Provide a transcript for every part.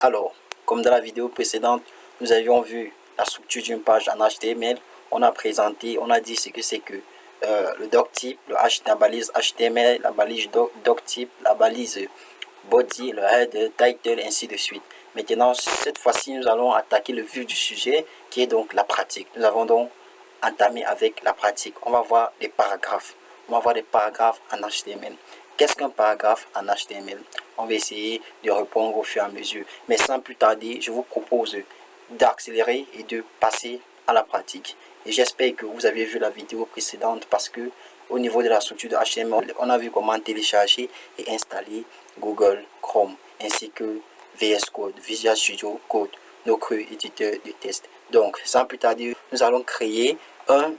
Alors, comme dans la vidéo précédente, nous avions vu la structure d'une page en HTML. On a présenté, on a dit ce que c'est que le doctype, la balise HTML, la balise doctype, la balise body, le header, title, ainsi de suite. Maintenant, cette fois-ci, nous allons attaquer le vif du sujet, qui est donc la pratique. Nous avons donc entamé avec la pratique. On va voir les paragraphes. On va voir les paragraphes en HTML. Qu'est-ce qu'un paragraphe en HTML? On va essayer de répondre au fur et à mesure. Mais sans plus tarder, je vous propose d'accélérer et de passer à la pratique. Et j'espère que vous avez vu la vidéo précédente parce que au niveau de la structure de HTML, on a vu comment télécharger et installer Google Chrome ainsi que VS Code, Visual Studio Code, notre éditeur de test. Donc, sans plus tarder, nous allons créer un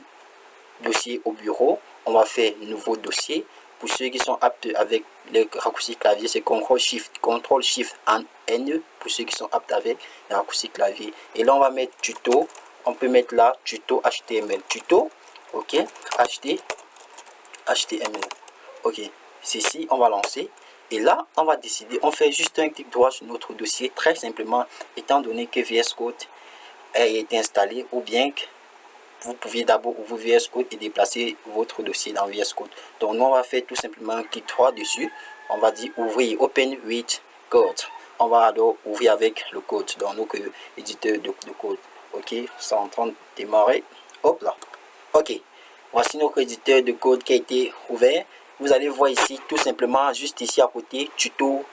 dossier au bureau. On va faire un nouveau dossier. Pour ceux qui sont aptes avec les raccourcis clavier, c'est CTRL SHIFT N. Pour ceux qui sont aptes avec les raccourcis clavier. Et là, on va mettre tuto. On peut mettre là tuto HTML. Tuto, ok, HTML. Ok, ceci, on va lancer. Et là, on va décider, on fait juste un clic droit sur notre dossier, très simplement, étant donné que VS Code a été installé, ou bien que vous pouviez d'abord ouvrir VS Code et déplacer votre dossier dans VS Code. Donc, nous, on va faire tout simplement un clic droit dessus. On va dire ouvrir, open with code. On va alors ouvrir avec le code, donc notre éditeur de code. Ok, c'est en train de démarrer. Hop là. Ok, voici notre éditeur de code qui a été ouvert. Vous allez voir ici, tout simplement, juste ici à côté, tuto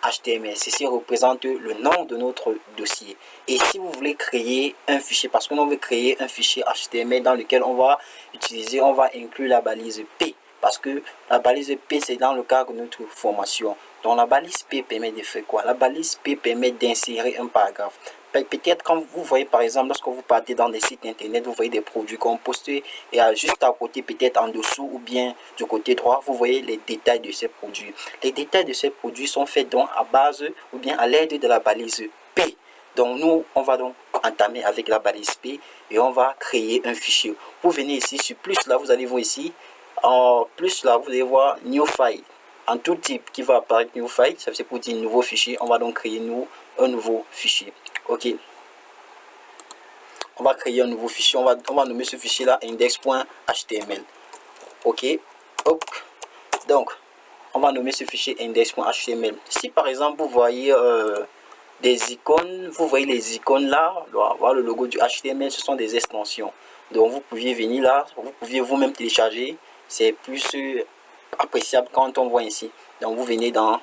HTML. Ceci représente le nom de notre dossier. Et si vous voulez créer un fichier, parce qu'on veut créer un fichier HTML dans lequel on va utiliser, on va inclure la balise P. Parce que la balise P, c'est dans le cadre de notre formation. Donc la balise P permet de faire quoi? La balise P permet d'insérer un paragraphe. Peut-être quand vous voyez par exemple, lorsque vous partez dans des sites internet, vous voyez des produits qu'on poste et juste à côté, peut-être en dessous ou bien du côté droit, vous voyez les détails de ces produits. Les détails de ces produits sont faits donc à base ou bien à l'aide de la balise P. Donc nous, on va donc entamer avec la balise P et on va créer un fichier. Vous venez ici sur plus là, vous allez voir ici, en plus là, vous allez voir new file. En tout type qui va apparaître new file, ça c'est pour dire nouveau fichier. On va donc créer un nouveau fichier. Ok, on va créer un nouveau fichier, on va nommer ce fichier là index.html. ok, hop. Donc on va nommer ce fichier index.html. Si par exemple vous voyez des icônes, vous voyez les icônes là, voir le logo du HTML, ce sont des extensions. Donc vous pouviez venir là, vous pouviez vous-même télécharger, c'est plus appréciable quand on voit ici. Donc vous venez dans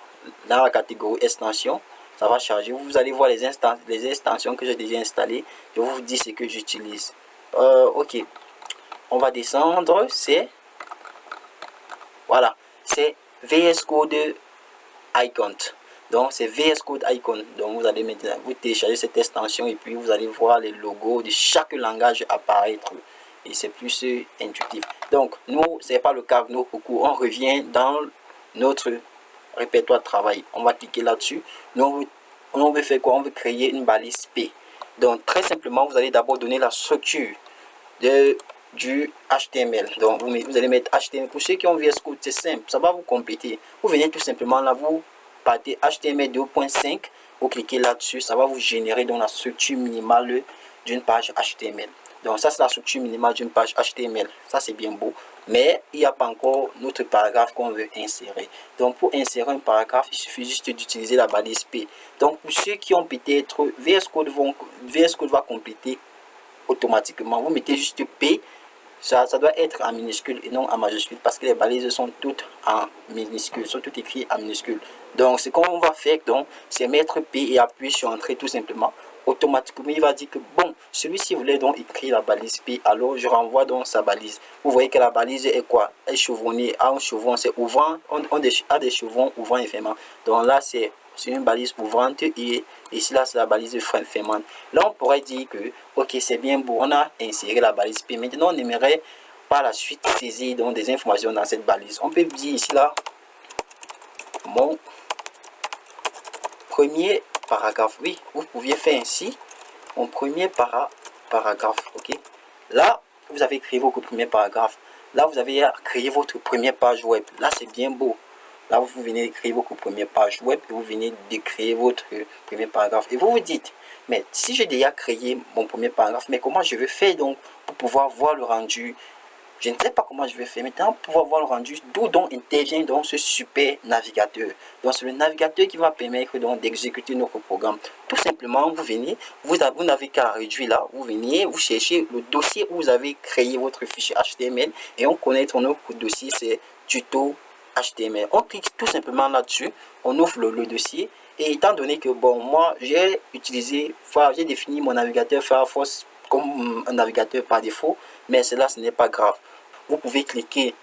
la catégorie extension, ça va charger, vous allez voir les extensions que j'ai déjà installées, je vous dis ce que j'utilise. Ok, on va descendre, c'est voilà, c'est VS Code Icon. Donc c'est VS Code Icon. Donc vous allez maintenant vous télécharger cette extension et puis vous allez voir les logos de chaque langage apparaître et c'est plus intuitif. Donc nous, c'est pas le cas de nos concours, on revient dans notre répertoire de travail. On va cliquer là-dessus. Nous on veut faire quoi? On veut créer une balise P. Donc très simplement, vous allez d'abord donner la structure du HTML. Donc vous allez mettre HTML. Pour ceux qui ont VS Code, c'est simple, ça va vous compléter. Vous venez tout simplement là, vous partez HTML 2.5, vous cliquez là-dessus, ça va vous générer dans la structure minimale d'une page HTML. Donc ça c'est la structure minimale d'une page HTML. Ça c'est bien beau, mais il n'y a pas encore notre paragraphe qu'on veut insérer. Donc pour insérer un paragraphe, il suffit juste d'utiliser la balise P. Donc pour ceux qui ont peut-être VS Code va compléter automatiquement. Vous mettez juste P. Ça doit être en minuscule et non en majuscule parce que les balises sont toutes en minuscule, sont toutes écrites en minuscule. Donc ce qu'on va faire, c'est mettre P et appuyer sur Entrée tout simplement. Automatiquement, il va dire que bon, celui-ci voulait donc écrire la balise P, alors je renvoie donc sa balise. Vous voyez que la balise est quoi? Elle est chevronnée, un chevron, c'est ouvrant, on a des chevrons ouvrants et fermants. Donc là, c'est une balise ouvrante et ici là c'est la balise fermante. Là on pourrait dire que ok, c'est bien beau, on a inséré la balise P. Maintenant on aimerait par la suite saisir donc des informations dans cette balise. On peut dire ici là mon premier paragraphe. Oui, vous pouviez faire ainsi mon premier paragraphe. Ok, là vous avez créé votre premier paragraphe. Là vous avez créé votre première page web. Là c'est bien beau. Là, vous venez d'écrire votre première page web et vous venez de créer votre premier paragraphe. Et vous vous dites, mais si j'ai déjà créé mon premier paragraphe, mais comment je vais faire donc pour pouvoir voir le rendu? Je ne sais pas comment je vais faire maintenant pour pouvoir voir le rendu, d'où donc intervient donc ce super navigateur. Donc c'est le navigateur qui va permettre donc d'exécuter notre programme. Tout simplement, vous venez, vous n'avez qu'à réduire là, vous venez, vous cherchez le dossier où vous avez créé votre fichier HTML et on connaît notre dossier, c'est tuto HTML. On clique tout simplement là-dessus, on ouvre le dossier et étant donné que bon, moi j'ai utilisé, j'ai défini mon navigateur Firefox comme un navigateur par défaut, mais cela ce n'est pas grave. Vous pouvez cliquer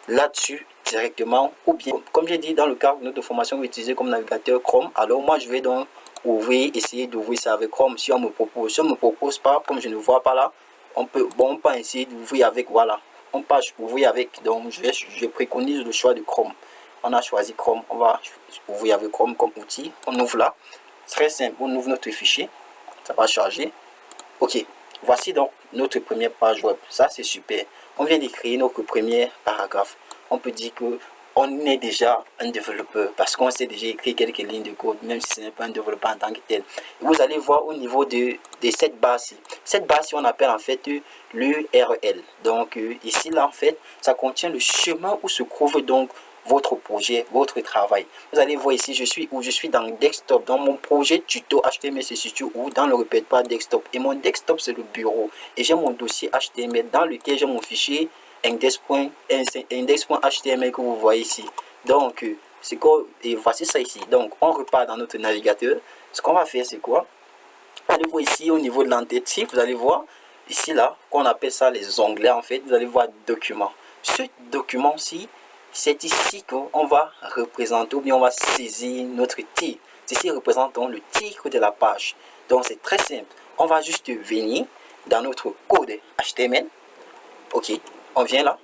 là-dessus directement ou bien, comme j'ai dit dans le cadre de notre formation, vous utilisez comme navigateur Chrome. Alors moi je vais donc essayer d'ouvrir ça avec Chrome si on me propose. Si on ne me propose pas, comme je ne vois pas là, on peut essayer d'ouvrir avec, voilà, on peut ouvrir avec, donc je préconise le choix de Chrome. On a choisi Chrome, on va ouvrir avec Chrome comme outil. On ouvre là, très simple, on ouvre notre fichier, ça va charger. Ok, voici donc notre première page web. Ça c'est super. On vient d'écrire notre premier paragraphe. On peut dire que on est déjà un développeur parce qu'on sait déjà écrire quelques lignes de code, même si ce n'est pas un développeur en tant que tel. Vous allez voir au niveau de cette barre-ci. Cette barre-ci, on appelle en fait l'URL. Donc ici, là, en fait, ça contient le chemin où se trouve donc votre projet, votre travail. Vous allez voir ici, je suis dans desktop, dans mon projet tuto HTML se situe où dans le répertoire desktop. Et mon desktop, c'est le bureau. Et j'ai mon dossier HTML dans lequel j'ai mon fichier index.html que vous voyez ici. Donc, et voici ça ici. Donc, on repart dans notre navigateur. Ce qu'on va faire, c'est quoi? Allez voir ici au niveau de l'entité, vous allez voir ici là, qu'on appelle ça les onglets en fait. Vous allez voir document. Ce document-ci, c'est ici qu'on va représenter ou bien on va saisir notre titre. Ceci représente donc le titre de la page. Donc c'est très simple. On va juste venir dans notre code HTML. Ok, on vient là.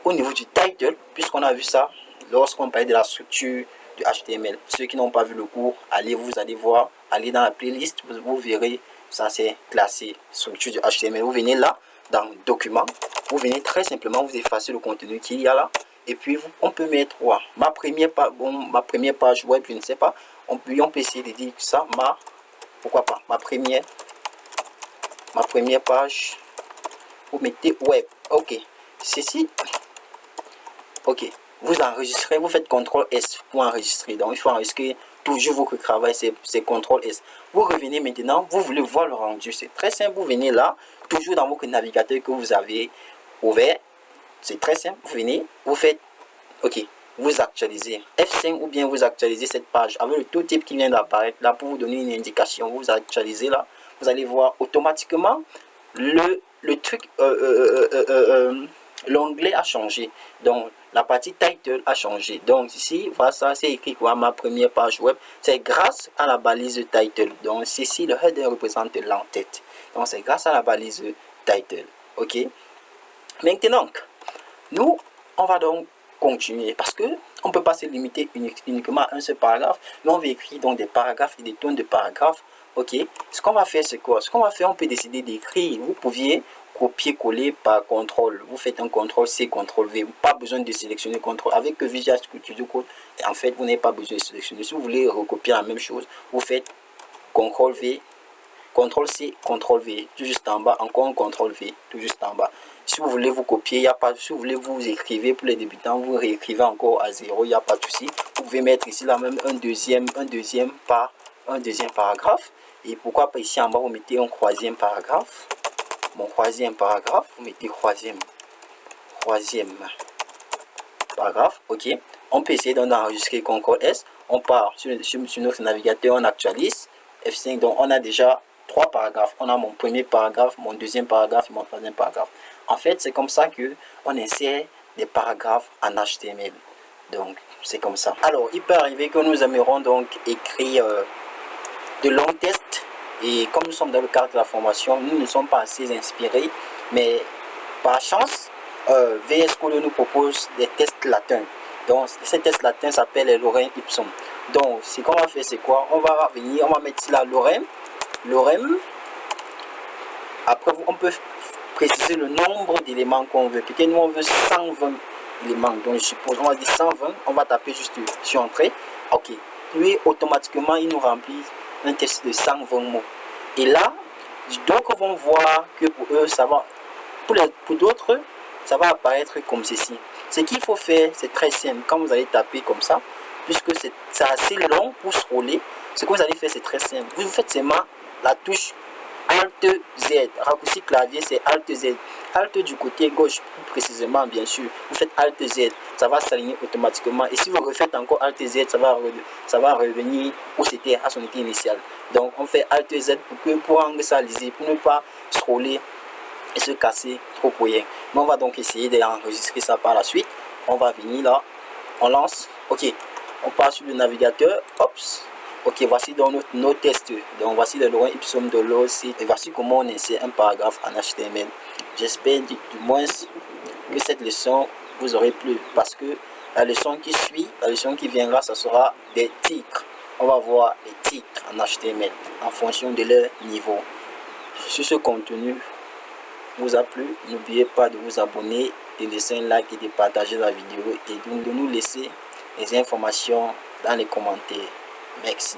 Au niveau du title, puisqu'on a vu ça lorsqu'on parlait de la structure du HTML. Ceux qui n'ont pas vu le cours, vous allez voir, allez dans la playlist, vous verrez, ça c'est classé, structure du HTML. Vous venez là, dans document, vous venez très simplement, vous effacez le contenu qu'il y a là, et puis on peut mettre ma première page web, je ne sais pas, on peut essayer de dire ça, pourquoi pas, ma première page, vous mettez web, ok, ceci. Ok, vous enregistrez, vous faites CTRL S pour enregistrer. Donc, il faut enregistrer toujours votre travail, c'est CTRL S. Vous revenez maintenant, vous voulez voir le rendu. C'est très simple, vous venez là, toujours dans votre navigateur que vous avez ouvert. C'est très simple, vous venez, vous faites, ok, vous actualisez F5 ou bien vous actualisez cette page avec le tout type qui vient d'apparaître là pour vous donner une indication. Vous actualisez là, vous allez voir automatiquement le truc, l'onglet a changé. Donc, la partie title a changé. Donc ici, voilà, ça c'est écrit quoi, ma première page web. C'est grâce à la balise title. Donc ici, le header représente l'entête. Donc c'est grâce à la balise title. Ok. Maintenant, nous, on va donc continuer parce que on peut pas se limiter uniquement à un seul paragraphe. Mais on va écrire donc des paragraphes et des tonnes de paragraphes. Ok. Ce qu'on va faire, c'est quoi? Ce qu'on va faire, on peut décider d'écrire. Vous pouviez copier-coller par contrôle. Vous faites un contrôle C, contrôle V. Pas besoin de sélectionner contrôle. Avec Visual Studio Code, en fait, vous n'avez pas besoin de sélectionner. Si vous voulez recopier la même chose, vous faites contrôle V, contrôle C, contrôle V, tout juste en bas, encore un contrôle V, tout juste en bas. Si vous voulez vous copier, il n'y a pas. Si vous voulez vous écrivez pour les débutants, vous réécrivez encore à 0, il n'y a pas de souci. Vous pouvez mettre ici là même un deuxième paragraphe. Et pourquoi pas ici en bas, vous mettez un troisième paragraphe. Mon troisième paragraphe, vous mettez troisième paragraphe, ok. On peut essayer d'enregistrer CTRL S. On part sur notre navigateur, on actualise F5. Donc on a déjà 3 paragraphes. On a mon premier paragraphe, mon deuxième paragraphe et mon troisième paragraphe. En fait, c'est comme ça que on insère des paragraphes en HTML. Donc c'est comme ça. Alors il peut arriver que nous aimerions donc écrire de longs tests. Et comme nous sommes dans le cadre de la formation, nous ne sommes pas assez inspirés, mais par chance, VS Code nous propose des tests latins. Donc, ces tests latins s'appellent les lorem ipsum. Donc, ce qu'on va faire, c'est quoi? On va venir, on va mettre là lorem. Après, on peut préciser le nombre d'éléments qu'on veut. Peut-être nous, on veut 120 il manque. Donc je suppose, on va dire 120, on va taper juste sur entrée. Ok. Puis automatiquement, il nous remplit un texte de 120 mots. Et là, d'autres vont voir que pour eux, ça va. Pour d'autres, ça va apparaître comme ceci. Ce qu'il faut faire, c'est très simple. Quand vous allez taper comme ça, puisque c'est assez long pour scroller, ce que vous allez faire, c'est très simple. Vous faites seulement la touche Alt Z. Raccourci clavier, c'est Alt Z. Alt du côté gauche, plus précisément, bien sûr. Vous faites Alt Z, ça va s'aligner automatiquement. Et si vous refaites encore Alt Z, ça va revenir où c'était à son état initial. Donc, on fait Alt Z pour rendre ça lisible, pour ne pas scroller et se casser trop pour rien. Mais on va donc essayer d'enregistrer ça par la suite. On va venir là, on lance. Ok, on part sur le navigateur. Ops. Ok, voici donc nos tests. Donc voici le lorem ipsum de leur site. Et voici comment on insère un paragraphe en HTML. J'espère du moins que cette leçon vous aurez plu, parce que la leçon qui suit, la leçon qui viendra, ça sera des titres. On va voir les titres en HTML en fonction de leur niveau. Si ce contenu vous a plu, n'oubliez pas de vous abonner, de laisser un like et de partager la vidéo et de nous laisser les informations dans les commentaires. Merci.